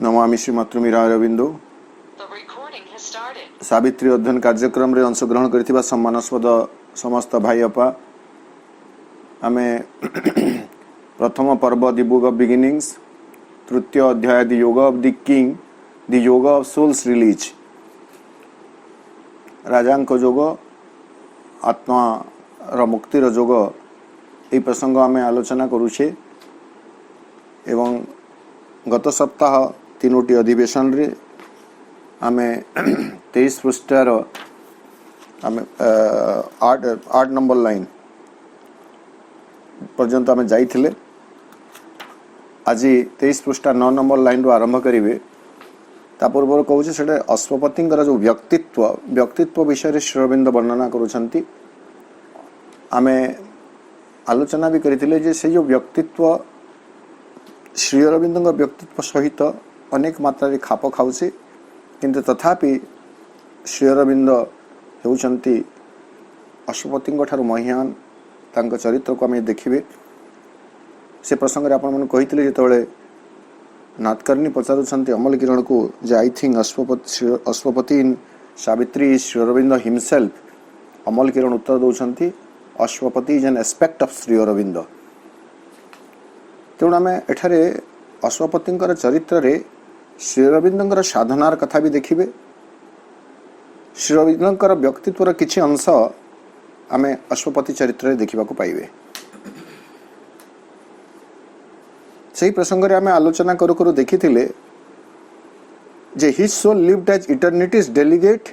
नमामि श्रीमातृमीरा अरविंदो सावित्री अध्ययन कार्यक्रम रे अंशग्रहण करथिबा सम्मानस्पद समस्त भाई अपा आमे प्रथम पर्व दि बुक ऑफ बिगिनिंग्स तृतीय अध्याय दि योग ऑफ द किंग दि योग ऑफ सोल्स रिलीज राजांक योग आत्मा र मुक्तिर योग ए प्रसंग आमे आलोचना करूछे एवं गत सप्ताह तीनोटी अधिवेशन रे आमे 23 पृष्ठार आमे 8 नंबर लाइन पर्यंत आमे जाइथिले आज 23 पृष्ठा 9 नंबर लाइन रो आरंभ करिवे ता पूर्व कहूचे सेटा अश्वपतिंकर जो व्यक्तित्व विषय श्री अरविंद वर्णना करूछंती आमे आलोचना भी करथिले जे से जो व्यक्तित्व श्री अरविंद व्यक्तित्व सहित अनेक मात्रा रे खाप खाउचे किंतु तथापि श्री अरविंद हेउचंती अश्वपति ठार महियान तांक चरित्र को आम देखिए से प्रसंग रे आपण मन कहितले जेतबेले नाथकर्णी पचारुछंती अमल किरण को जे I think Aswapati in Savitri Shri Aurobindo himself Amal Kiran उत्तर दउछंती Aswapati is an aspect of Shri Aurobindo तेणु आम एठारे अश्वपतिंकर चरित्र रे श्री अरविंदर साधनार कथा भी देखिए श्री अरविंदर व्यक्तित्वर किछि अंश आमे अश्वपति चरित्र रे देखिबा को पाइबे सही प्रसंग रे आमे आलोचना करू करू देखिथिले जे his soul lived as eternity's delegate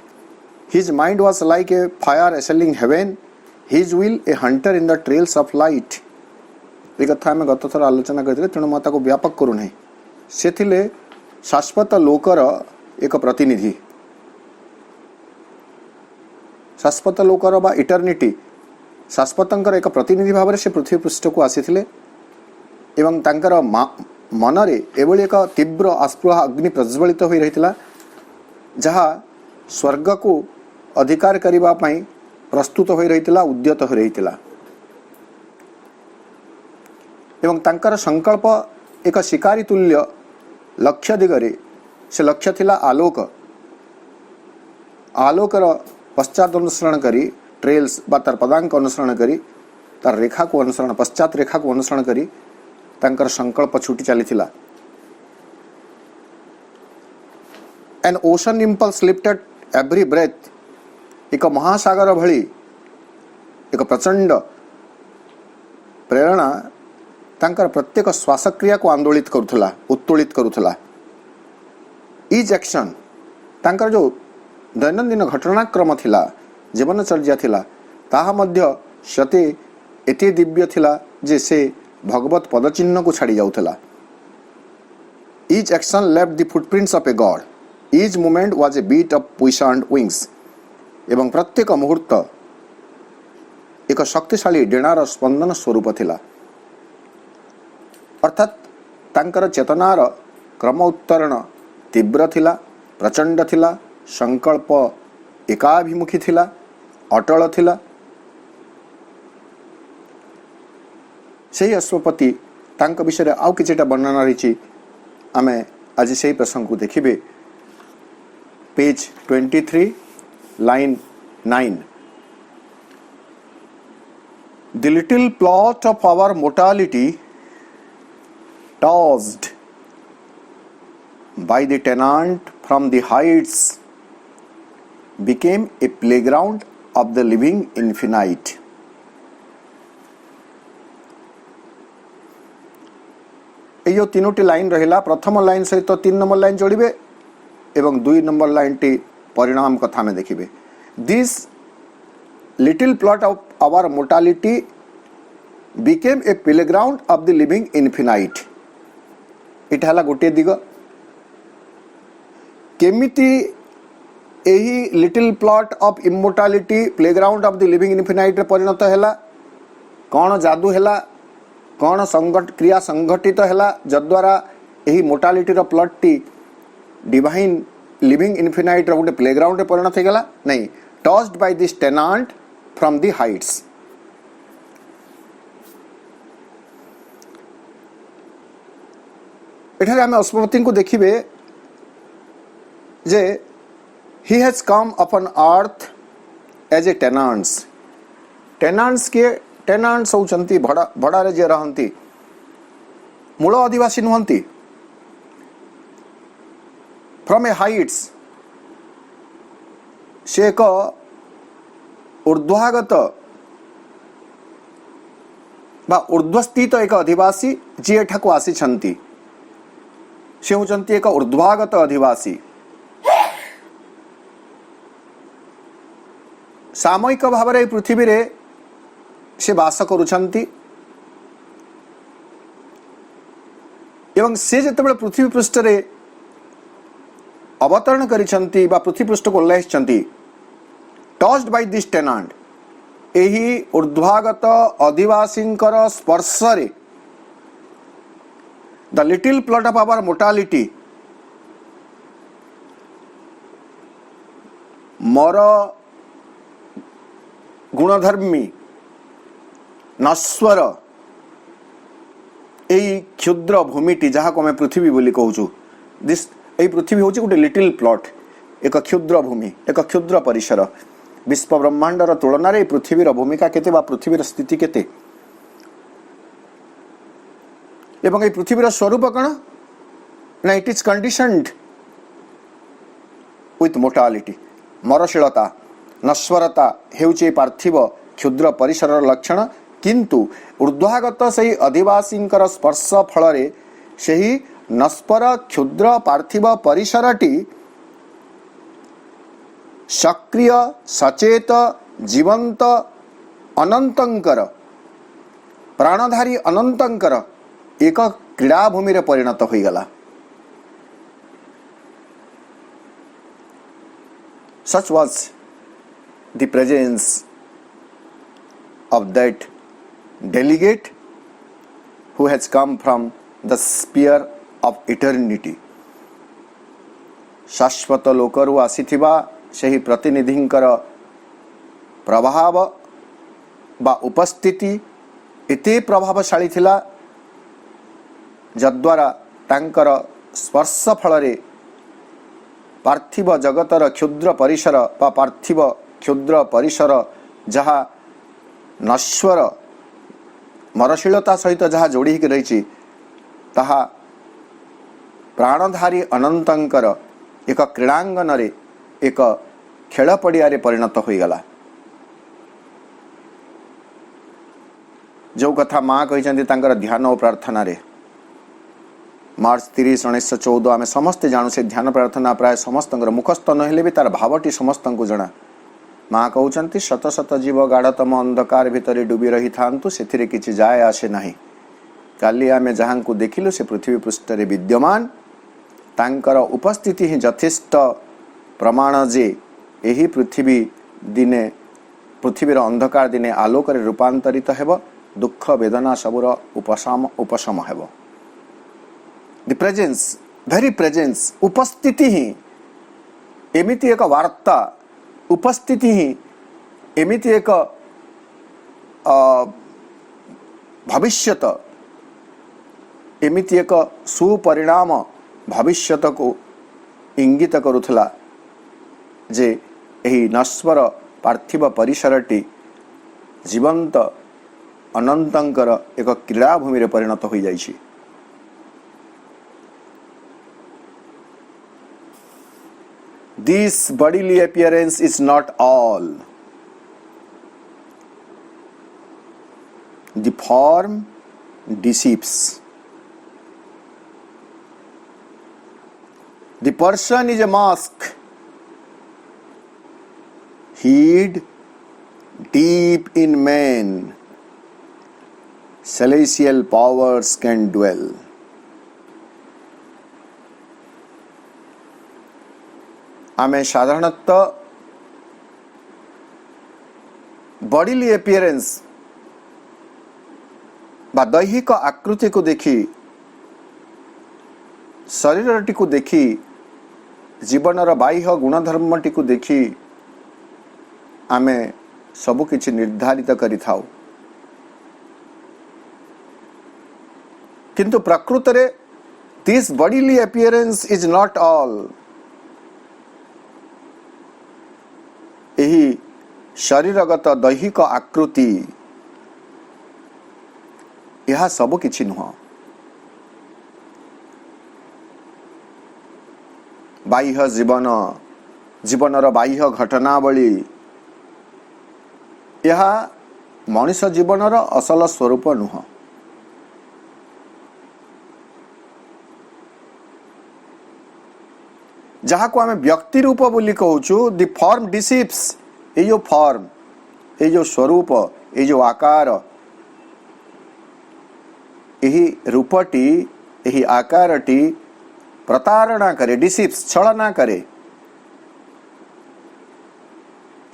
his mind was like a fire assailing heaven his will a hunter in the trails of light ए कथा आमे गत थर आलोचना करथिले तेणु म ताको व्यापक करू नै से थिले शाश्वत लोकर एक प्रतिनिधि शाश्वत लोकर बा इटर्निटी शाश्वतंकर एक प्रतिनिधि भाव से पृथ्वी पृष्ठ को आसीथिले एवं तांकर मनरे एभली एक तीव्र आस्पृह अग्नि प्रज्वलित होई रहितला जहा स्वर्ग को अधिकार करिबा पई प्रस्तुत होई रहितला उद्यत होई रहितला एवं तांकर संकल्प एक शिकारी तुल्य लक्ष्य दिगरे से लक्ष्य थिला आलोकर पश्चात अनुसरण करी ट्रेल्स बा तार पदांक अनुसरण करी तार रेखा को अनुसरण पश्चात रेखा को अनुसरण करी तांकर संकल्प छुटी चलीथिला an ocean impulse lifted every breath एक महासागर भली एक प्रचंड प्रेरणा तांकर प्रत्येक श्वासक्रिया को आंदोलित करुथला उत्तोलित करुथला इज एक्शन तांकर जो दैनंदिन घटनाक्रम थिला जीवनचर्या थिला ताहा मध्य सते एते दिव्य थिला जे से भगवत पदचिन्ह को छाड़ी जाउथला his action left the footprints of a god his movement was a beat of puissant wings एवं प्रत्येक मुहूर्त एक शक्तिशाली डेणार स्पंदन स्वरूप थिला अर्थात तांकर चेतनार क्रम उत्तरण तीव्र थिला प्रचंड थिला संकल्प एकाभिमुखी थिला अटल थिला सही अश्वपति तांक विषय आउ किछटा वर्णना रही आमे आज सही प्रसंग को देखिबे page 23 line 9 the little plot of our mortality tossed by the tenant from the heights became a playground of the living infinite. ए जो तीनोटी लाइन रहिला प्रथम लाइन सहित 3 नंबर लाइन जोड़िबे एवं 2 नंबर लाइन टी परिणाम कथा में देखिबे this little plot of our mortality became a playground of the living infinite. इटा हला गोटे दिग केमिति एही little plot of immortality playground of the living infinite रे परिणत हैला कौन जादू हैला कौन क्रिया संगठित हैला जद्वारा एही मोर्टालिटी रो प्लॉट टी डिवाइन लिविंग इनफिनाइट रो गोटे प्लेग्राउंड रे परिणत हे गेला नहीं tossed by this tenant from the heights एठारे आम अश्वपति को देखिए जे he has come upon earth as a टेनांट्स। टेनांट्स के टेनांट्स होचंती भड़ारे जे रहंती मूल आदिवासी नुहंती। फ्रॉम ए हाइट्स से एक ऊर्ध्वागत बा ऊर्ध्वस्थित एक अधिवासी जी एठाकू आसी से होचंती एक ऊर्ध्वागत अधिवासी। सामयिक भाव में पृथ्वी रे से बास करुछंती एवं से जेतेबेले पृथ्वी पृष्ठ रे अवतरण करिछंती बा पृथ्वी पृष्ठ को ओह्लाइछंती टच्ड बाय दिस टेनांट एही ऊर्ध्वागत आदिवासींकर स्पर्श रे the little plot of our mortality मर गुणधर्मी नश्वर यही क्षुद्र भूमिटी जहाँ को आम पृथ्वी बोली कहूँ दिस यही पृथ्वी हूँ गोटे लिटिल प्लॉट एक क्षुद्र भूमि एक क्षुद्र परिसर विश्व ब्रह्मांडर तुलन पृथ्वीर भूमिका केते बा पृथ्वीर स्थिति केते एवं ये पृथ्वीर स्वरूप कौन ना it is conditioned with mortality मरशीलता नश्वरता हेउचे पार्थिव क्षुद्र परिसर लक्षण किंतु ऊर्ध्वागत से आदिवासी स्पर्श फल से नस्पर क्षुद्र पार्थिव परिसरटी सक्रिय सचेत जीवंत अनंतंकर प्राणधारी अनंतंकर एक क्रीड़ाभूमि रे परिणत हो गला। Such was the presence of that delegate who has come from the sphere of eternity. शाश्वत लोकरु आसीथिबा सेही प्रतिनिधिंकर प्रभाव बा उपस्थिति एते प्रभावशाली थिला जद्वारा तांकर स्पर्श फलरे पार्थिव जगतर क्षुद्र परिसर बा पार्थिव क्षुद्र परिसर जहाँ नश्वर मरशीलता सहित जहाँ जोड़ी रही ताहा प्राणधारी अनंतंकर एक क्रीड़ांगन रे एक खेल पड़िया परिणत हो गला। जो कथा माँ कहते ध्यान और प्रार्थना रे मार्च 30 1914 आम समस्ते जानू से ध्यान प्रार्थना प्राय समस्त मुखस्थ नहेले भी तार भावटी समस्त को जना। माँ कहते शत शत जीव गाढ़तम अंधकार भितर डूबी रही था से किसी जाए आसे नहीं। काली आम जहाँ को देखिलु से पृथ्वी पृष्ठ रे विद्यमान तांकर उपस्थिति ही यथेष्ट प्रमाण जे यही पृथ्वी दिने पृथ्वीर अंधकार दिने आलोक रूपांतरित हेब दुख वेदना सबुर उपशम हेब। The presence, very presence, उपस्थिति ही एमिति एक वार्ता उपस्थिति ही एमिति एक भविष्यत एमिति एक सुपरिणाम भविष्यत को इंगित करुथला जे एही नश्वर पार्थिव परिसरटी जीवंत अनंतंकर एक क्रीड़ाभूमि रे परिणत हो जाइछि। This bodily appearance is not all. The form deceives. The person is a mask, hid deep in man. Celestial powers can dwell. आमे साधारणतः बॉडीली एपियरेंस बा दैहिक आकृति को देखी शरीरटी को देखी जीवनर बाह्य गुणधर्मटी को देखी आमे सबु किछि निर्धारित करि थाउ। किंतु प्रकृत रे This bodily appearance is not all. ଏହି ଶରୀରଗତ ଦୈହିକ ଆକୃତି ଏହା ସବୁ କିଛି ନୁହଁ। ବାହ୍ୟ ଜୀବନର ବାହ୍ୟ ଘଟଣାବଳୀ ଏହା ମଣିଷ ଜୀବନର ଅସଲ ସ୍ୱରୂପ ନୁହଁ। ଯାହାକୁ ଆମେ ବ୍ୟକ୍ତି ରୂପ ବୋଲି କହୁଛୁ, ଦି ଫର୍ମ ଡିସିପ୍ସ, ଏଇ ଯେଉଁ ଫର୍ମ, ଏଇ ଯେଉଁ ସ୍ୱରୂପ, ଏଇ ଯେଉଁ ଆକାର, ଏହି ରୂପଟି, ଏହି ଆକାରଟି ପ୍ରତାରଣା କରେ, ଡିସିପ୍ସ, ଛଳନା କରେ।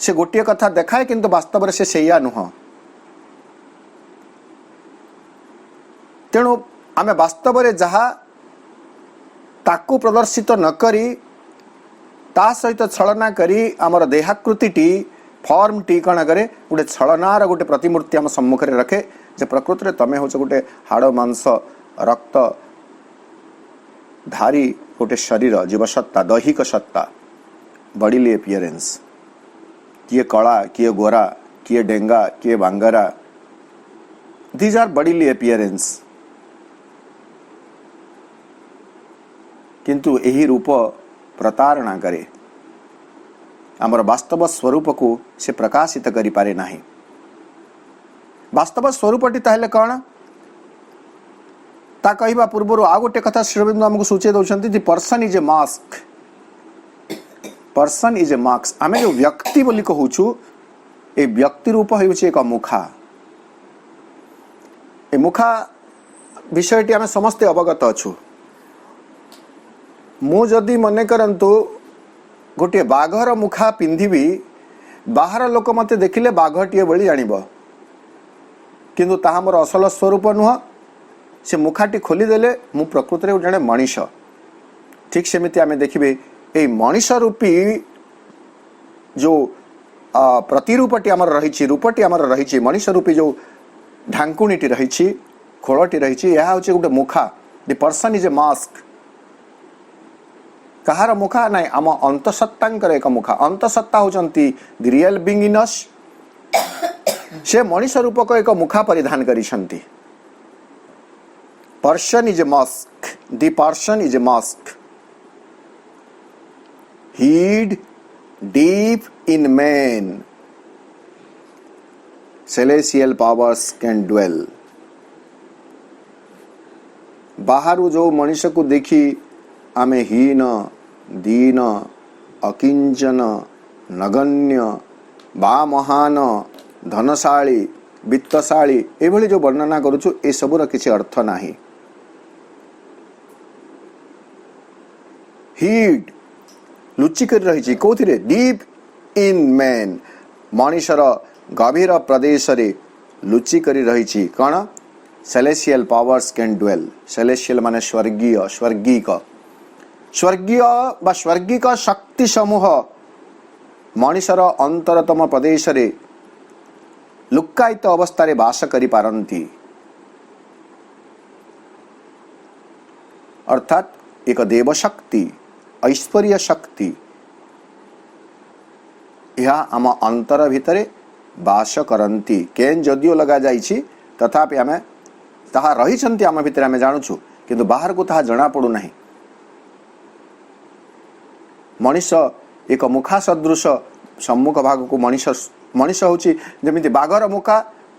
ସେ ଗୋଟିଏ କଥା ଦେଖାଏ କିନ୍ତୁ ବାସ୍ତବରେ ସେ ସେଇଆ ନୁହଁ। ତେଣୁ ଆମେ ବାସ୍ତବରେ ଯାହା ତାକୁ ପ୍ରଦର୍ଶିତ ନ କରି ତା ସହିତ ଛଳନା କରି ଆମର ଦେହାକୃତିଟି, ଫର୍ମଟି କ'ଣ କରେ, ଗୋଟେ ଛଳନାର ଗୋଟେ ପ୍ରତିମୂର୍ତ୍ତି ଆମ ସମ୍ମୁଖରେ ରଖେ ଯେ ପ୍ରକୃତରେ ତମେ ହେଉଛ ଗୋଟେ ହାଡ଼ ମାଂସ ରକ୍ତ ଧାରୀ ଗୋଟେ ଶରୀର, ଜୀବସତ୍ତା, ଦୈହିକ ସତ୍ତା, ବଡିଲି ଏପିୟରେନ୍ସ। କିଏ କଳା, କିଏ ଗୋରା, କିଏ ଡେଙ୍ଗା, କିଏ ବାଙ୍ଗରା, ଦିଜ୍ ଆର୍ ବଡିଲି ଏପିୟରେନ୍ସ। କିନ୍ତୁ ଏହି ରୂପ ପ୍ରତାରଣା କରେ, ଆମର ବାସ୍ତବ ସ୍ୱରୂପକୁ ସେ ପ୍ରକାଶିତ କରିପାରେ ନାହିଁ। ବାସ୍ତବ ସ୍ୱରୂପଟି ତାହେଲେ କ'ଣ? ତା କହିବା ପୂର୍ବରୁ ଆଉ ଗୋଟେ କଥା ଶ୍ରୀଅରବିନ୍ଦ ଆମକୁ ସୂଚାଇ ଦେଉଛନ୍ତି, the person is a mask. Person is a mask. ଆମେ ଯେଉଁ ବ୍ୟକ୍ତି ବୋଲି କହୁଛୁ, ଏ ବ୍ୟକ୍ତି ରୂପ ହେଉଛି ଏକ ମୁଖା। ଏ ମୁଖା ବିଷୟଟି ଆମେ ସମସ୍ତେ ଅବଗତ ଅଛୁ। ମୁଁ ଯଦି ମନେ କରନ୍ତୁ ଗୋଟିଏ ବାଘର ମୁଖା ପିନ୍ଧିବି, ବାହାର ଲୋକ ମୋତେ ଦେଖିଲେ ବାଘଟିଏ ଭଳି ଜାଣିବ, କିନ୍ତୁ ତାହା ମୋର ଅସଲ ସ୍ୱରୂପ ନୁହଁ। ସେ ମୁଖାଟି ଖୋଲିଦେଲେ ମୁଁ ପ୍ରକୃତରେ ଜଣେ ମଣିଷ। ଠିକ୍ ସେମିତି ଆମେ ଦେଖିବେ ଏଇ ମଣିଷ ରୂପୀ ଯେଉଁ ପ୍ରତିରୂପଟି ଆମର ରହିଛି, ରୂପଟି ଆମର ରହିଛି, ମଣିଷ ରୂପୀ ଯେଉଁ ଢାଙ୍କୁଣୀଟି ରହିଛି, ଖୋଳଟି ରହିଛି, ଏହା ହେଉଛି ଗୋଟେ ମୁଖା। ଦି ପର୍ସନ୍ ଇଜ୍ ଏ ମାସ୍କ। କାହାର ମୁଖା? ନାହିଁ, ଆମ ଅନ୍ତଃସତ୍ତାଙ୍କର ଏକ ମୁଖା। ଅନ୍ତଃସତ୍ତା ହେଉଛନ୍ତି ଦି ରିଏଲ୍ ବିଙ୍ଗ ଇନ୍ ଅସ୍। ସେ ମଣିଷ ରୂପକ ଏକ ମୁଖା ପରିଧାନ କରିଛନ୍ତି। Person is a mask. The person is a mask. hid deep in man celestial powers can dwell। ବାହାରୁ ଯେଉଁ ମଣିଷକୁ ଦେଖି ଆମେ ହୀନ, ଦୀନ, ଅକିଞ୍ଚନ, ନଗଣ୍ୟ ବା ମହାନ, ଧନଶାଳୀ, ବିତ୍ତଶାଳୀ ଏଭଳି ଯେଉଁ ବର୍ଣ୍ଣନା କରୁଛୁ, ଏସବୁର କିଛି ଅର୍ଥ ନାହିଁ। ହିଡ୍ ଲୁଚିକରି ରହିଛି କେଉଁଥିରେ? ଡିପ୍ ଇନ୍ ମ୍ୟାନ୍, ମଣିଷର ଗଭୀର ପ୍ରଦେଶରେ ଲୁଚିକରି ରହିଛି। କ'ଣ? ସେଲେସିଆଲ ପାୱାର୍ସ କ୍ୟାନ୍ ଡୁଏଲ୍। ସେଲେସିଆଲ ମାନେ ସ୍ୱର୍ଗୀୟ, ସ୍ୱର୍ଗିକ, ସ୍ୱର୍ଗୀୟ ବା ସ୍ୱର୍ଗିକ ଶକ୍ତି ସମୂହ ମଣିଷର ଅନ୍ତରତମ ପ୍ରଦେଶରେ ଲୁକ୍କାୟିତ ଅବସ୍ଥାରେ ବାସ କରିପାରନ୍ତି। ଅର୍ଥାତ୍ ଏକ ଦେବଶକ୍ତି, ଐଶ୍ୱର୍ଯ୍ୟ ଶକ୍ତି, ଏହା ଆମ ଅନ୍ତର ଭିତରେ ବାସ କରନ୍ତି। କେନ୍ ଯଦିଓ ଲଗାଯାଇଛି, ତଥାପି ଆମେ ତାହା ରହିଛନ୍ତି ଆମ ଭିତରେ, ଆମେ ଜାଣୁଛୁ, କିନ୍ତୁ ବାହାରକୁ ତାହା ଜଣାପଡ଼ୁନାହିଁ। ମଣିଷ ଏକ ମୁଖା ସଦୃଶ ସମ୍ମୁଖ ଭାଗକୁ ମଣିଷ ହେଉଛି ଯେମିତି ବାଘର ମୁଖା,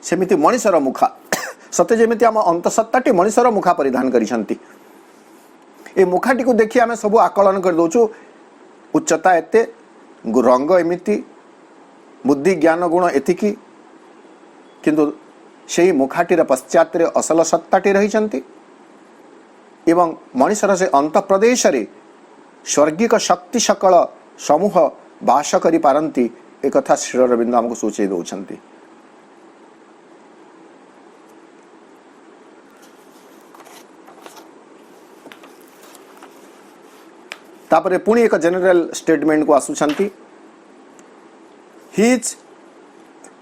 ସେମିତି ମଣିଷର ମୁଖା। ସତେ ଯେମିତି ଆମ ଅନ୍ତଃସତ୍ତାଟି ମଣିଷର ମୁଖା ପରିଧାନ କରିଛନ୍ତି। ଏ ମୁଖାଟିକୁ ଦେଖି ଆମେ ସବୁ ଆକଳନ କରିଦେଉଛୁ। ଉଚ୍ଚତା ଏତେ, ରଙ୍ଗ ଏମିତି, ବୁଦ୍ଧି ଜ୍ଞାନ ଗୁଣ ଏତିକି, କିନ୍ତୁ ସେହି ମୁଖାଟିର ପଶ୍ଚାତରେ ଅସଲ ସତ୍ତାଟି ରହିଛନ୍ତି ଏବଂ ମଣିଷର ସେ ଅନ୍ତଃପ୍ରଦେଶରେ ସ୍ୱର୍ଗିକ ଶକ୍ତି ସକଳ ସମୂହ ବାସ କରିପାରନ୍ତି। ଏକଥା ଶ୍ରୀଅରବିନ୍ଦ ଆମକୁ ସୂଚାଇ ଦେଉଛନ୍ତି। ତାପରେ ପୁଣି ଏକ ଜେନେରାଲ ଷ୍ଟେଟମେଣ୍ଟକୁ ଆସୁଛନ୍ତି। His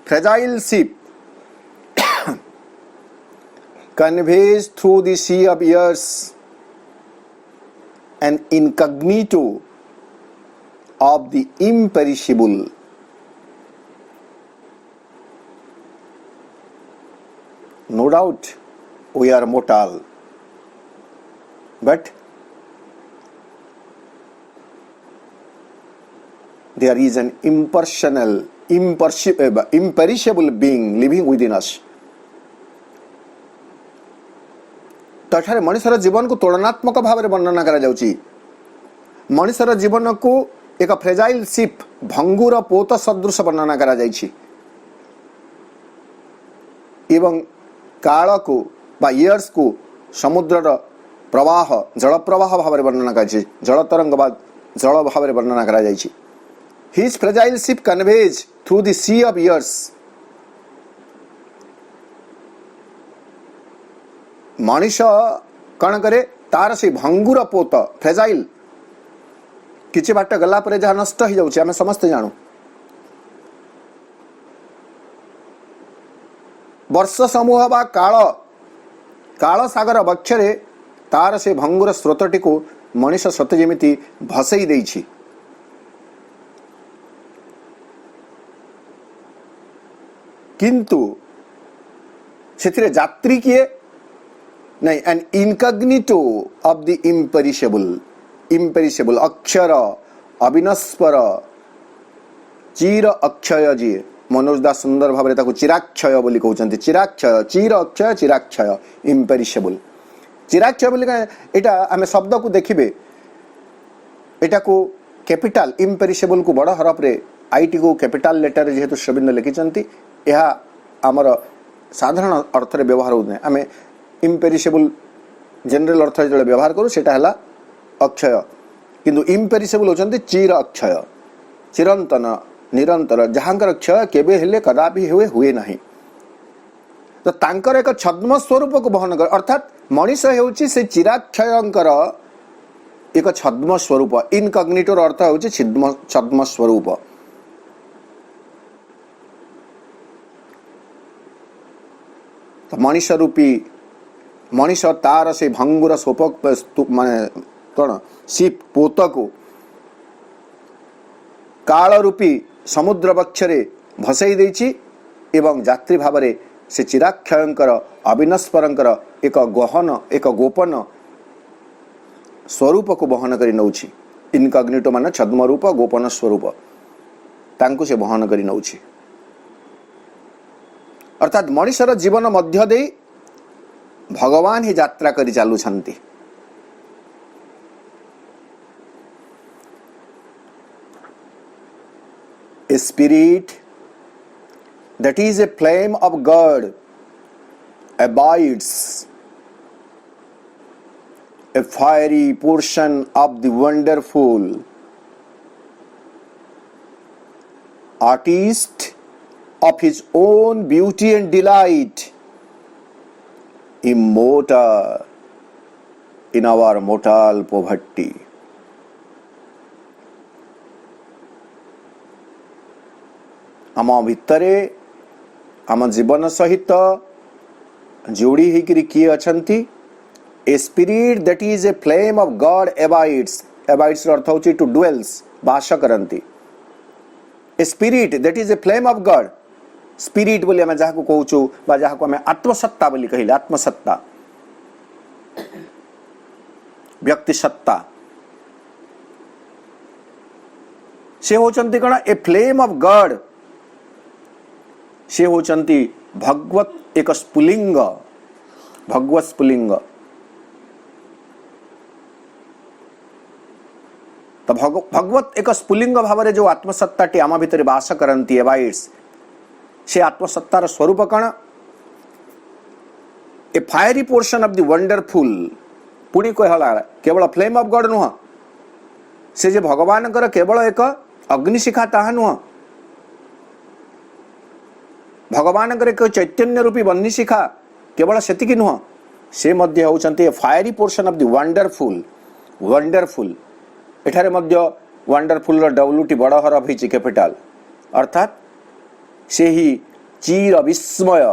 fragile ship conveys through the sea of years an incognito of the imperishable. No doubt we are mortal, but there is an imperishable being living within us. तो एठारे मनुष्यर जीवन को तुलनात्मक भाव में वर्णना करा जाउची। मनुष्यर जीवन को एक फ्रेजाइल शिप भंगुर पोत सदृश वर्णना करा जाइछि एवं काल को बा इयर्स को समुद्रर प्रवाह जल प्रवाह भाव में वर्णना करा जल तरंग बा जल भाव में वर्णना करा जाइछि। His fragile ship conveys through the sea of years. मनुष्य कण करे तार से भंगुर पोत फ्रेजाइल किछि बाट गला परे जहा नष्ट हो जाउछि आमे समस्त जानू। वर्ष समूह बा काल सागर बक्षरे तार से भंगुर स्रोतटी को मनुष्य सत्य जेमिति भसई देइछि। किंतु सेथिरे यात्री किए नहीं एन इनकग्निटो ऑफ द इम्पेरिशेबल अक्षर अविनस्पर चीर अक्षय जी मनोज दास सुंदर भाव में चिराक्षय बोली कहते चिराक्षय चीर अक्षय चिराक्षय इम्पेरिशेबल चिराक्षय बोली एटा आमे शब्द को देखिबे एटा को कैपिटल इम्पेरिशेबल को बड़ हरफ रे आईटी को कैपिटल लेटर जेहेतु श्रविंद लिखिचंती यह आमर साधारण अर्थ रे व्यवहार होने आम इम्पेरिशेबल जनरल अर्थ जो व्यवहार करूँ सेटा है अक्षय किंतु इम्पेरिशेबल होचंती चीर अक्षय चिरंतन निरंतर जहाँकर क्षय केबे हेले कदापि हुए नहीं। तो तांकर एक छद्म स्वरूप को बहन कर अर्थात मनीष हेउची से चिराक्षयंकर एक छद्म स्वरूप इनकग्निटोर अर्थ हेउची छद्म स्वरूप। तो मनीष रूपी मनीष तार से भंगुर सोपक माने कौन शिप पोत को काल रूपी समुद्र बक्षरे भसई देछि एवं यात्री भाव में से चिराक्षयंकर अविनस्परंकर एक गहन एक गोपन स्वरूप को बहन करी नौछि। इनकग्निटो माने छद्म रूप गोपन स्वरूप तांको से बहन करी नौछि। अर्थात मनुष्यर जीवन मध्य दे भगवान ही यात्रा करी चालू छंती। A spirit that is a flame of God abides a fiery portion of the wonderful artist of his own beauty and delight, immortal in our mortal poverty. आम भितरे आम जीवन सहित जोड़ी होकर किए अछंती a spirit that is a flame of God abides abides अर्थ होची टू ड्वेल्स वास करंती। A spirit that is a flame of God spirit बोली आम जहाँ को कहूँ बा जहाँ को आम आत्मसत्ता बोली कहले आत्मसत्ता व्यक्ति सत्ता से होचंती कण ए फ्लेम ऑफ गॉड से होचंती भगवत एक स्फुलिंग भगवत स्फुलिंग। तो भगवत एक स्फुलिंग भाव में जो आत्मसत्ता टी आम भितर वास करती एबाइड्स से आत्मसत्तार स्वरूप कण a fiery portion of the wonderful पुणी कहला केवल फ्लेम ऑफ गॉड नुह से जे भगवान केवल एक अग्निशिखा ताहा नुह भगवान एक चैतन्य रूपी बन्नीशिखा केवल सेतिकी नुह से मध्य होचंती fiery portion of the wonderful wonderful एठारे मध्य वंडरफुल डब्ल्यूटी बड़ हरफ होइछि कैपिटल अर्थात से ही चीर विस्मय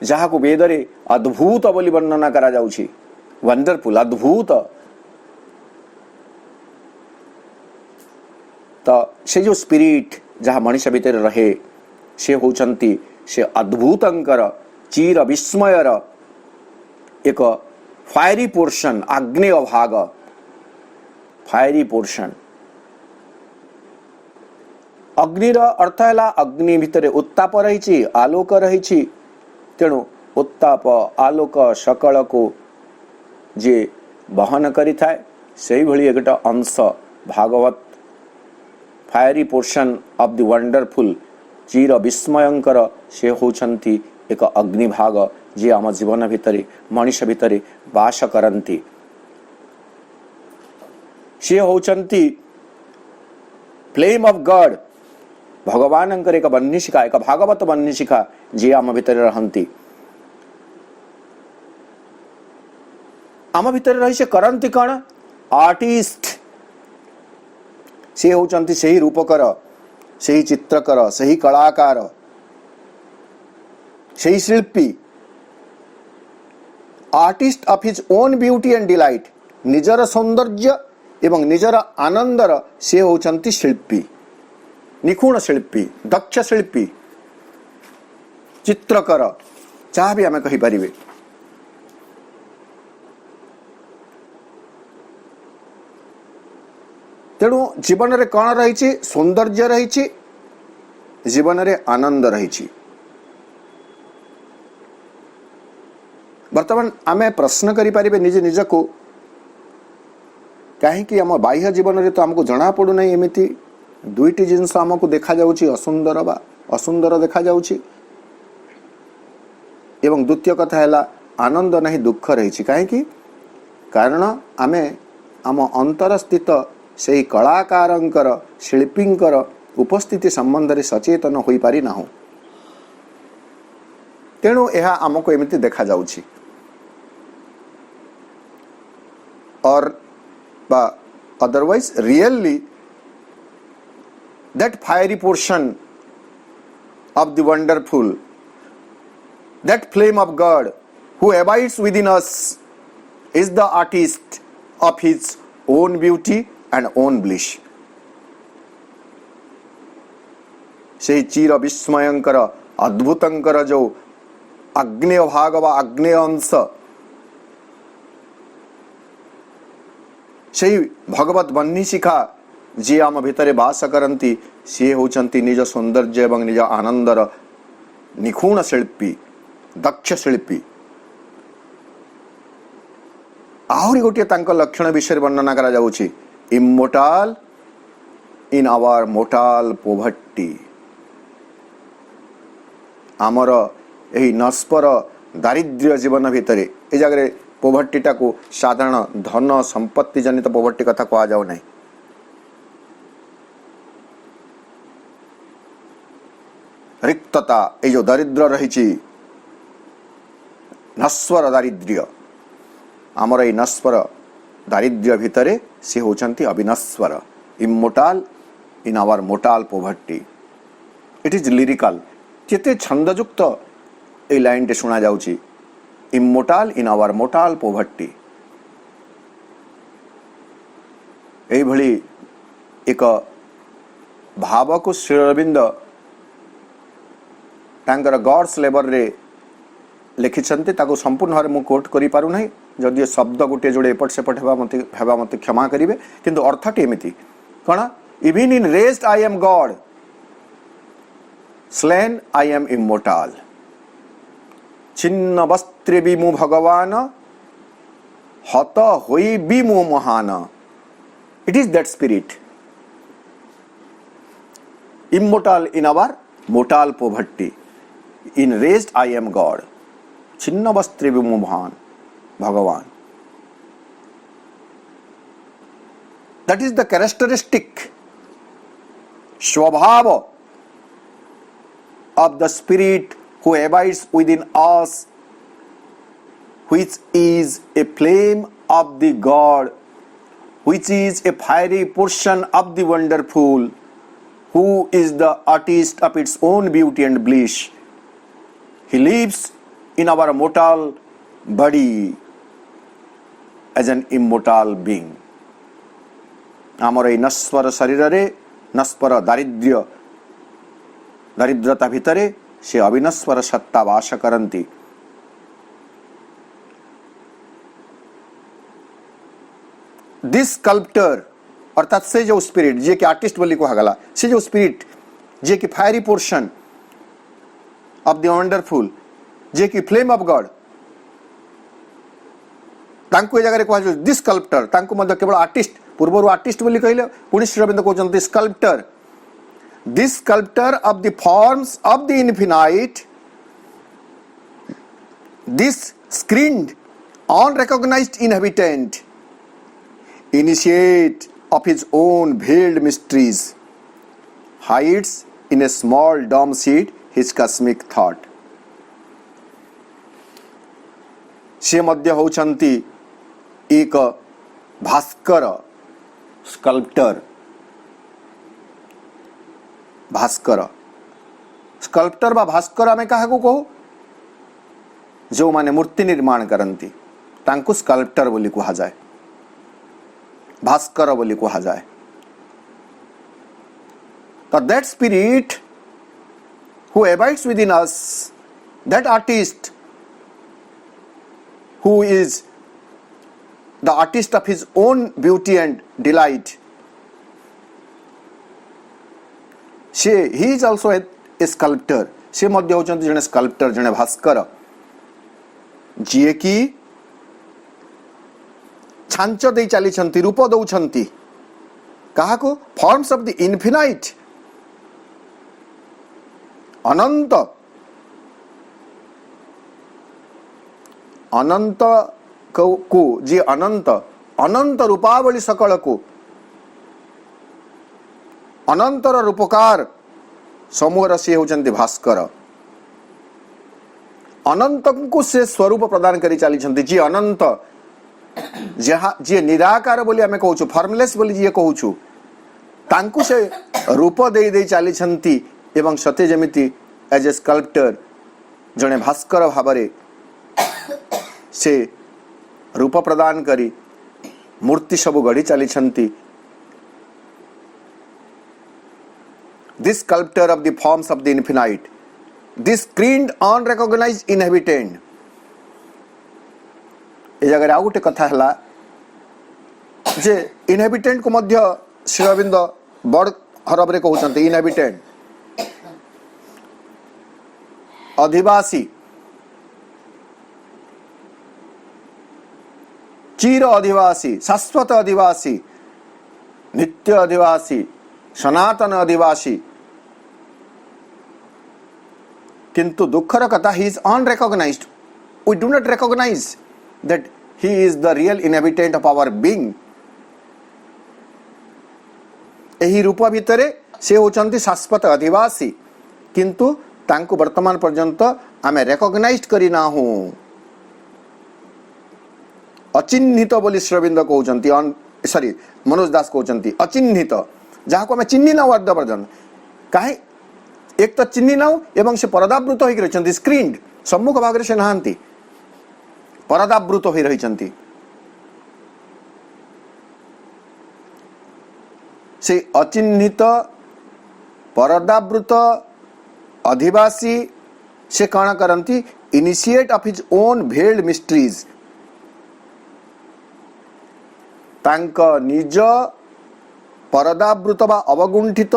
जहाँ को वेदरे अद्भुत बोली वर्णना करा जाउछि वंडरफुल अद्भुत तो से जो स्पिरिट जहाँ मनुष्य भितर रहे से होचंती से अद्भुतंकर चीर विस्मयर एक फायरी पोर्शन आग्नेय भाग फायरी पोर्शन अग्निर अर्थ है अग्नि भितर उत्ताप रही आलोक रही तेणु उत्ताप आलोक सकल को जे बहन करि थाए सेही भली एक अंश भागवत fiery portion of the wonderful चीर विस्मयंकर से होचंती एक अग्नि भाग जे आम जीवन भितर मनुष्य भितर वास करती से होचंती फ्लेम ऑफ गॉड भगवान एक बन्हीशिखा एक भागवत बन्हीशिखा जे आम भितर रहंती आम भितर रही से करंती कण आर्टिस्ट से होचंती सही रूपकर सही चित्रकर सही कलाकार सही शिल्पी artist of his own beauty and delight निजर सौंदर्य एवं निजर आनंदर से होचंती शिल्पी निखुण शिल्पी दक्ष शिल्पी चित्रकर जहाँ भी आम कही पारिबे तेणु जीवन रे कौन रही सौंदर्य रही जीवन रे आनंद रही वर्तमान आमे प्रश्न करि पारिबे निजे निज को कहीं आम बाह्य जीवन रे तो हमको जना पड़ू नहीं एमिति दुईटी जिनस आमको देखा जाउची असुंदर बा असुंदर देखा जाउची एवं द्वितीय कथा है आनंद नहीं दुख रही कहीं कारण आमे आम अंतर स्थित से कलाकारंकर शिल्पींकर उपस्थिति संबंध में सचेतन हो पारि ना तेणु यह आमको एमती देखा जाउची और otherwise really that fiery portion of the wonderful that flame of God who abides within us is the artist of his own beauty and own bliss से चीर विस्मयंकर अद्भुतंकर जो अग्नेय भाग व अग्नेय अंश से भगवत बन्हीशिखा जी आम भितर वास करती सी होचंती निज सौंदर्य एवं निज आनंदर निखुण शिल्पी दक्ष शिल्पी आहरी गोटे लक्षण विषय वर्णना करा जाउछि इमोर्टाल इन आवर मोर्टाल पोवर्टी आमर यही नस्पर दारिद्र्य जीवन भितर ए जगह पोवर्टीटा को साधारण धन संपत्ति जनित पोवर्टी कथा कह जाऊ नहीं रिक्तता ये जो दरिद्र रही नस्वर दारिद्र्य आमर ये नस्वर दारिद्र्य भितर से होचंती अविनश्वर immortal in our mortal poverty it is lyrical केते छंदयुक्त ए लाइन टे सुना जाउची इमोर्टाल इन आवर मोर्टाल पोवर्टी एई भली एक भाव को श्री अरविंद तांकर गॉड्स लेबर रे लिखिछन्ते ताको संपूर्ण भाव मु कोट करि पारु नाही जदि शब्द गोटे जोड़े एपट सेपट हेबा मते क्षमा करिवे किंतु अर्थटी एमिति कण even in rest I am God slain I am immortal छिन्न वस्त्रे भी मु भगवान हत होई भी मु महान it is that spirit immortal in our mortal poverty in rest I am God छिन्न वस्त्रे भी मु महान भगवान दैट इज द कैरेक्टरिस्टिक स्वभाव of the spirit who abides within us, which is a flame of the God, which is a fiery portion of the wonderful, who is the artist of its own beauty and bliss. He lives in our mortal body. As an immortal being. आमर ए नश्वर शरीर रे नश्वर दारिद्रता भितरे से अविनश्वर सत्ता वास करती। दिस स्कल्प्टर अर्थात से जो स्पिरिट जे कि आर्टिस्ट बोली कहगला, से जो स्पिरिट जे कि fiery portion of the wonderful, जे कि फ्लेम ऑफ गॉड, तांको ए जगह कह दिस स्कल्प्टर, तांको मध्य केवल आर्टिस्ट, पूर्व आर्टिस्ट बोली कहले, पुणी श्री अरविंद कहते sculptor, this sculptor of the forms of the infinite, this screened unrecognised inhabitant, initiate of his own veiled mysteries, hides in a small dome seed his cosmic thought। से मध्य होचंती एक भास्कर, स्कल्प्टर, भास्कर, स्कल्प्टर बा भास्कर आमे काहे को कहू, जो माने मूर्ति निर्माण करती तांको स्कल्प्टर बोली कहा जाए, भास्कर बोली कहा जाए। तो that spirit who abides within us, that artist who is the artist of his own beauty and delight, से he is also a sculptor. से मध्य होचंती जने स्कल्प्टर, जने भास्कर, जी की छांच दे चली, रूप दौरान क्या फॉर्म्स ऑफ द इनफिनाइट, अनंत अनंत को जी अनंत अनंत रूपावली सकल को अनंतर रूपकार समूह सी होचंती भास्कर। अनंत को से स्वरूप प्रदान करी चली, जी अनंत, जहाँ जी निराकार बोली आमे कहूछु, फॉर्मलेस बोली जी कहूछु, तांकु से रूप दे दे चली छंती एवं सत्य जमिति एज ए स्कल्प्टर जने भास्कर भावरे से रूप प्रदान करी मूर्ति सब गढ़ी चली छंती। This sculptor of the forms of the infinite, this screened unrecognised inhabitant. ए जगह आउ गोटे कथा है जे इनहेबिटेंट को मध्य श्री अरविंद बड़ हरब रे कहउछन्ते, इनहेबिटेंट अधिवासी, चिर अधिवासी, शाश्वत अधिवासी, नित्य अधिवासी, सनातन अधिवासी। किंतु दुखर कथा, he is unrecognised, we do not recognise that he is the real inhabitant of our being। एही रूप भितरे से होचंती शाश्वत अधिवासी, किंतु तांको वर्तमान पर्यंत आमे रिकॉग्नाइज्ड करी ना हूं, अचिन्हित बोली श्री अरविंद कहउचंती, सॉरी मनोज दास कहउचंती अचिन्हित, जहाको आमे चिन्हि ना वर्द पर्यंत। काहे एक तो चिन्हि ना एवं से परदावृत होई रहचंती, स्क्रीन्ड सम्मुख भागरे से नहांती, परदावृत हो रही, से अचिन्हित परदावृत अधिवासी से कण करती, initiate of his own veiled mysteries, तांक निज परदावृत बा अवगुंठित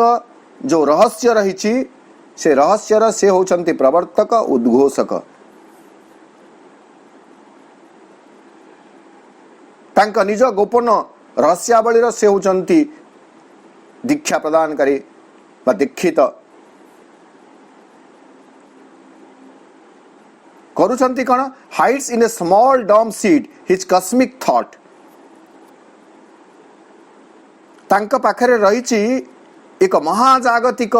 जो रहस्य रही, से रहस्यर से होचंती प्रवर्तक, उद्घोषक। तांक निज गोपन रहस्यावली से होचंती दीक्षा प्रदान करे बा दीक्षित करुचंती कण, hides in a small dumb seed his cosmic thought. तांक पाखरे रहिछि एक महाजागतिक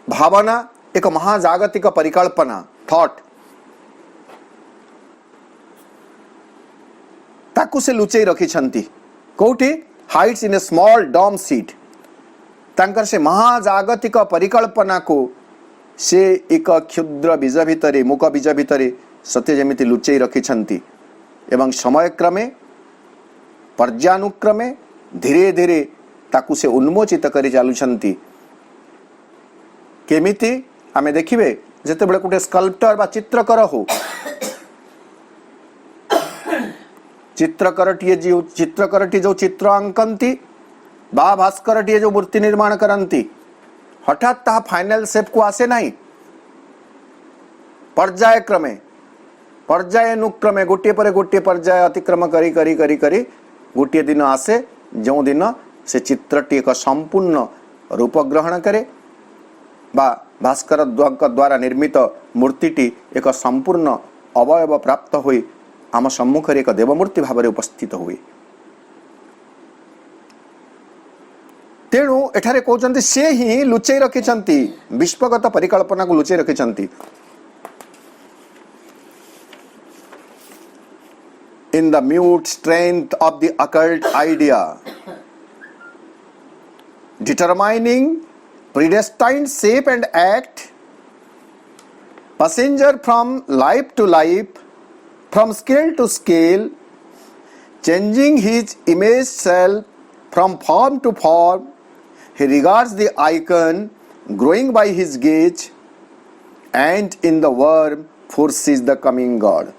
भावना, एक महाजागतिक परिकल्पना, थॉट, ताकू से लुचई रखी छंती कोठी, hides in a small dumb seed. तांकर से महाजागतिक परिकल्पना को से एक क्षुद्र बीज भितरे, मूक बीज भितरे सत्य जमिति लुचई रखी छंती एवं समय क्रमे पर्यानुक्रमे धीरे धीरे ताकू से उन्मोचित करी चालुछंती। केमिति आमे देखिबे जेते बेले गोटे स्कल्पटर बा चित्रकर हो, चित्रकरटी जो चित्र अंकंती बा भास्करटी जो मूर्ति निर्माण करंती, हठात ताहा फाइनल शेप को आसे नहीं। पर्यायक्रमे पर्यायानुक्रमे गोटे पर गोटे पर्याय अतिक्रम करी करी करी करी गोटे दिन आसे जो दिन से चित्रटी एक संपूर्ण रूप ग्रहण करे बा भास्कर द्वारा निर्मित मूर्तिटी एक संपूर्ण अवयव प्राप्त हुई आम सम्मुख एक देवमूर्ति भाव में उपस्थित हुए। तेणु एठारे कहते से ही लुचई रखिंट विश्वगत परिकल्पना को Luchai रखिंट। In the mute strength of the occult idea, determining predestined shape and act, passenger from life to life, from scale to scale, changing his image self from form to form, he regards the icon growing by his gaze, and in the worm foresees the coming God.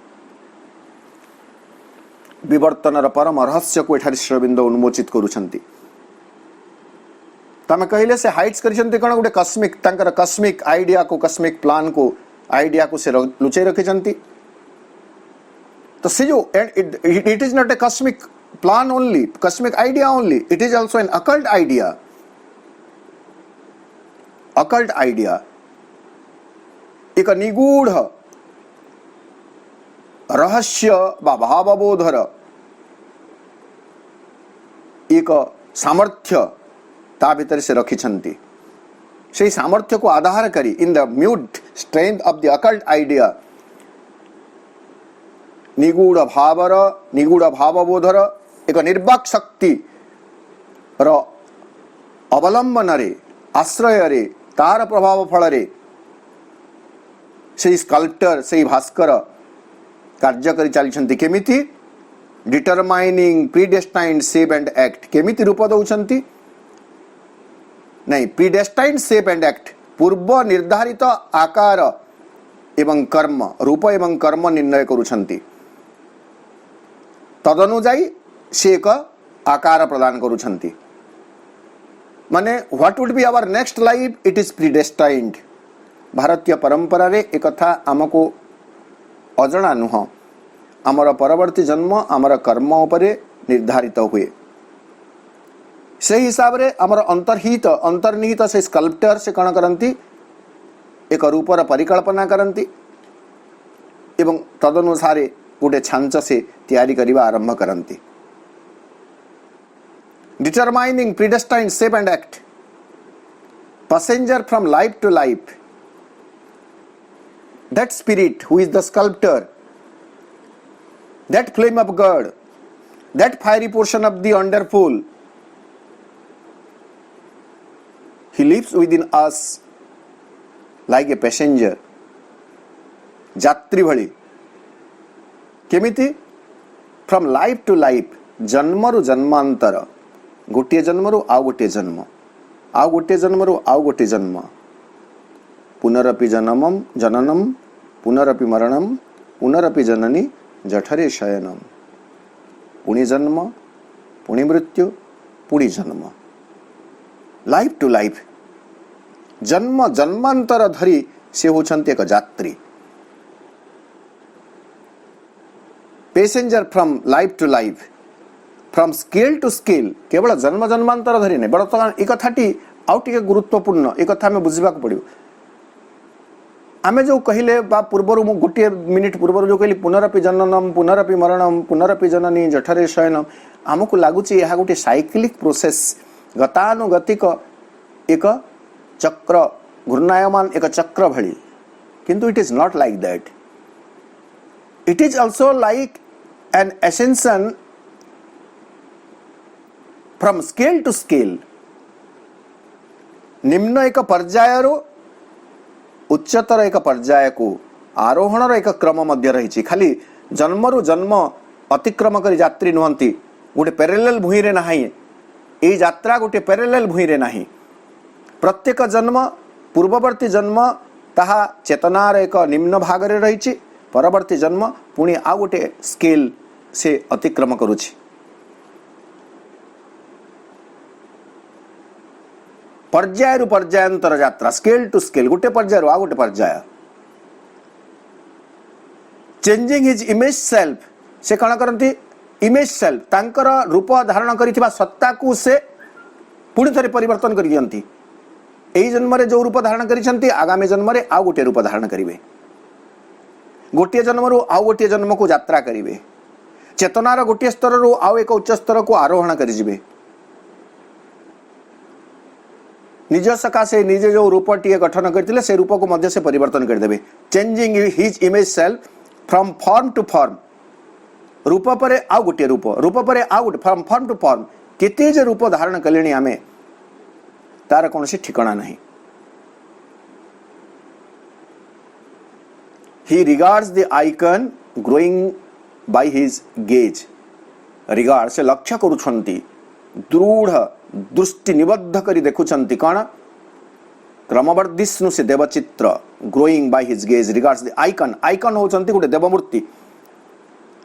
विवर्तन परम रहस्य को एठारे श्रीअरविंद उन्मोचित करुछंती। तमे कहले से Heights करिसंती कोन गोटे cosmic तांकर कस्मिक आइडिया को कस्मिक प्लान को आइडिया को से लुचई रखिसंती। तो से जो it is not a cosmic plan only, cosmic idea only, it is also an occult idea. Occult idea एक निगूढ़ रहस्य बा भावबोधर एक सामर्थ्य ता भीतर से रखिछंती। से सामर्थ्य को आधार करी in the mute strength of the occult idea निगूढ़ भावबोधर एक निर्वाक शक्ति रो अवलंबन रे आश्रय रे तार प्रभाव फल रे से स्कल्पटर से भास्कर कार्य करी चली। केमिति determining predestined shape and act, केमिति रूप दौरान नहीं प्रीडेस्टाइन्ड शेप एंड एक्ट पूर्व निर्धारित आकार एवं कर्म रूप एवं कर्म निर्णय करुछंती। तदनुजाई से एक आकार प्रदान करुछंती। माने what would be our next life, it is predestined. भारतीय परंपरा रे एक कथा हमको अजणा नुह, आमर परवर्ती जन्म आमर कर्म उपरे निर्धारित हुए। से हिसाब रे आमर अंतर्निहित से स्कल्पटर से कण करंती एक रूपर परिकल्पना करंती एवं तदनुसारे गोटे छांच से तैयारी करिबा आरंभ करंती। Determining predestined shape and act, passenger from life to life, that spirit who is the sculptor, that flame of God, that fiery portion of the wonderful, he lives within us like a passenger, यात्री भली। केमिति from life to life, जन्मरु जन्मांतर, गोटे जन्मरु आउ गोटे जन्म, आउ गोटे जन्मरु आउ गोटे जन्म, पुनरपि जननम पुनरपि मरणम पुनरपि जननी जठरे शयनम, पुनि जन्म पुनि मृत्यु पुनि जन्म, लाइफ टू लाइफ, जन्म जन्मांतर धरी से होछंती एक यात्री। Passenger from life to life, from scale to scale, केवल जन्म जन्मांतर धरी नहीं। बर्तमान एक कथाटी आउ टिके गुरुत्वपूर्ण, एक कथा में बुझिबा को पड़ियो। आमे जो कहले बा पूर्वर मु गोटे मिनिट पूर्वर जो कहली पुनरपि जननम पुनरपि मरणम पुनरपि जननी जठरे शयनम, आमको लगुच यह गोटे साइक्लिक प्रोसेस, गतानुगतिक एक चक्र, घूर्णायमान एक चक्र भली। किंतु it is not like that, it is also like an ascension from scale to scale. निम्न एक पर्यायर उच्चतर एक पर्याय को आरोहण एक क्रम मध्य रही। खाली जन्मरु जन्म अतिक्रम कर यात्री नुहंती, गोटे पैरेलल भूई रे नाही ए यात्रा गोटे पैरेलल भूई रे नाही प्रत्येक जन्म पूर्ववर्ती जन्म ताहा चेतनार एक निम्न भाग रे रही परवर्ती जन्म पुणी आ गोटे स्केल से अतिक्रम करुछि पर्याय रु पर्यायंतर यात्रा स्केल टू स्केल गोटे पर्याय आ गोटे पर्याय चेंजिंग हिज इमेज सेल्फ से कौन करती इमेज सेल्फ तांकर रूप धारण करिथिबा सत्ता को से पुणी थरे परिवर्तन कर दियंती एई जन्म रे जो रूप धारण करिसंती आगामी जन्म रे आ गोटे रूप धारण करिवे गोटे जन्म रु आ गोटे जन्म को यात्रा करिवे चेतनार गोटे स्तर रु आ एक उच्च स्तर को आरोहण करि जिवे निज सकाशे निजे जो रूप टी गठन करते से रूप को मध्य से परिवर्तन करदेवे changing his image self from form to form रूप पर आउ गोटे रूप रूप पर आउ गोटे फ्रॉम फॉर्म टू फॉर्म केते जे रूप धारण कले आमे तार कौन सी ठिकाना नहीं he regards the icon growing by his gaze regard से लक्ष्य करुछंती दृढ़ दृष्टि निबद्ध करी देखुछंती कौन क्रमवर्धिष्णु से देवचित्र growing by his gaze regards the icon icon होचंती गोटे देवमूर्ति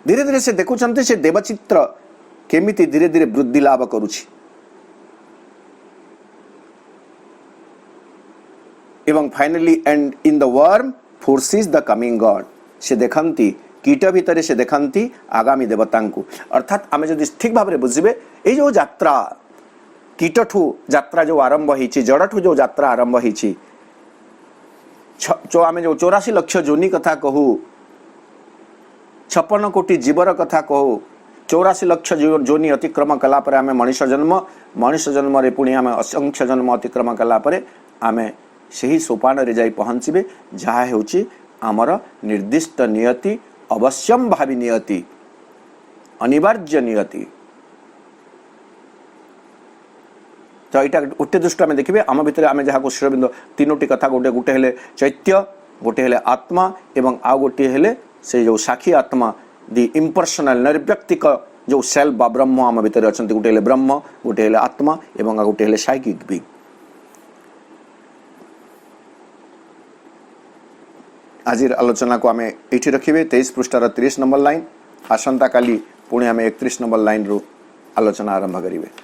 धीरे धीरे से देखुछंती से देवचित्र केमिति धीरे धीरे वृद्धि लाभ करुछि एवं finally and in the worm forces the coming God से देखंती कीट भितर से देखंती आगामी देवता को अर्थात आमे जदि ठीक भाव बुझे ये जो यात्रा कीटठू यात्रा जो आरंभ होइछि जड़ठू जो यात्रा आरंभ होइछि जो आमे जो 84 लाख जोनी कथा कहू 56 कोटी जीवर कथा कहू 84 लाख जोनी अतिक्रम कला पर आमे मनुष्य जन्म रे पुणी आमे असंख्य जन्म अतिक्रम कला पर आमे सही सोपान रे जाई पहुंचबे जहा हेउछि आमर निर्दिष्ट नियति अवश्यम भावी नियति अनिवार्य नियति तो यहाँ गोटे दृष्टि आम देखिए आम भितर आम जहाँ श्रीरबिंद तीनोटी कथा गोटे गोटे हेले चैत्य गोटे हेले आत्मा एवं आ गोटे हेले से जो साक्षी आत्मा दि इम्पर्सनाल निर्व्यक्तिक जो सेल्फ बा ब्रह्म आम भितर अच्छा गोटे हेले ब्रह्म गोटे हेले आत्मा एवं आ गोटे हेले साइकिक बीइंग आज आलोचना को आम ये रखिए 23 पृष्ठार 30 नंबर लाइन आसंता काली पुणी आम 31 नंबर लाइन रु आलोचना आरंभ करेंगे।